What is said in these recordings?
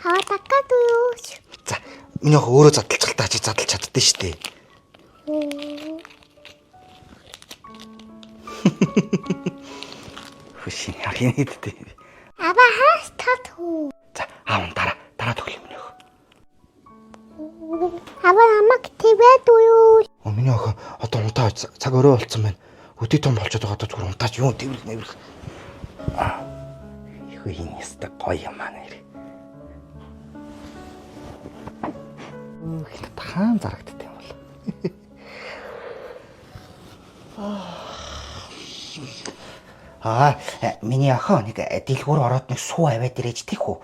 Аваа 닦아줘요. За, миний охин өөрөө задлж та чи задлж чаддсан шүү дээ. Хөшин яхин идтэй. Аваа хаас татуу. За, аав дараа төгөл миний охин. Аваа намайг твэдүү. Миний охин одоо унтаа цаг өрөө болцсон байна. Өдөө том болчиход байгаа зүгээр унтаач юу тэрвэр. Юу юм яста гоё юм аа нэр. Их таан зарагддаг юм бол. Миний охин нэг дэлгүүр ороод нэг суу аваад ирэж тийх үү?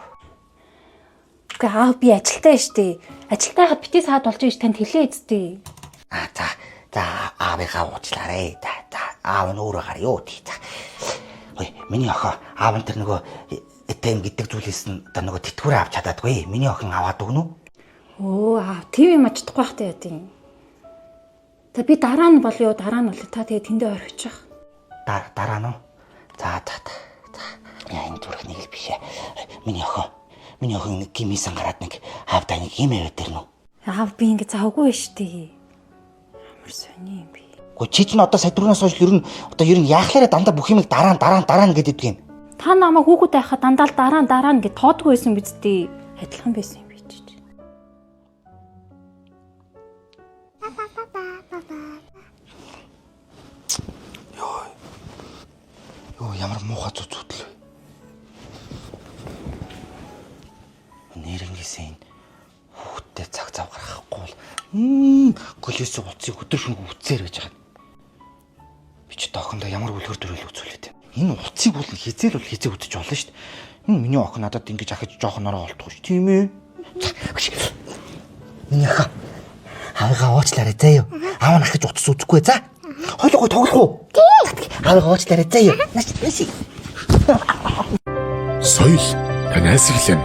Гэхдээ аав би ажилтаа штэ. Ажилтаа хаад битээ саад болж иж танд хэлээ эцтэй. За аавыгаа уучлаарай. За аав нь өөрөө гараа юу тий. Ой, миний охин аав нь тэр нөгөө этэм гэдэг зүйлээс нь одоо нөгөө тэтгэвэр авч чадаадгүй. Миний охин аваад өгнө үү? Оо аав тийм юм ачдахгүй байх таа яа тийм. За би дараа нь болё дараа нь болё та тэгээ тэндээ орхичих. Дараа нь. За. Яа энэ зүрх нэг л биш ээ. Миний охин нэг гимисэн гараад нэг аавдаа нэг юм аваад ирнэ үү? Аав би ингэ завгүй штэ. Ямар сони юм бэ? Гэхдээ чи ч н одоо садврнаас хойш ер нь яахлаараа дандаа бүх юмыг дараа нь гэдэг юм. Та намайг хүүхэд байхад дандаа дараа нь гэж тоодгүй байсан биз дээ. Адилхан байсан юм би ч. Йоо ямар муухай зүтгэл. Нэрнгэсэн хүүхдтэй цаг зав гаргахгүй бол колесо уцыг өдөр шөнөгүй үцээр байж байгаа. Би ч охиндоо ямар үлгэр төрөл үзүүлээд байна. Энэ уцыг бол хизээл үтэж болно шүү дээ. Энэ миний охин надад ингэж ахиж жоохнороо олдох шүү. Тийм ээ. Миний охин аваа уучлаарай заа юу. Аав нь ахиж утас үзэхгүй за. Хойлогоо тоглох уу? Аваа уучлаарай заа юу. Нааш. Соёл танаас эхлэн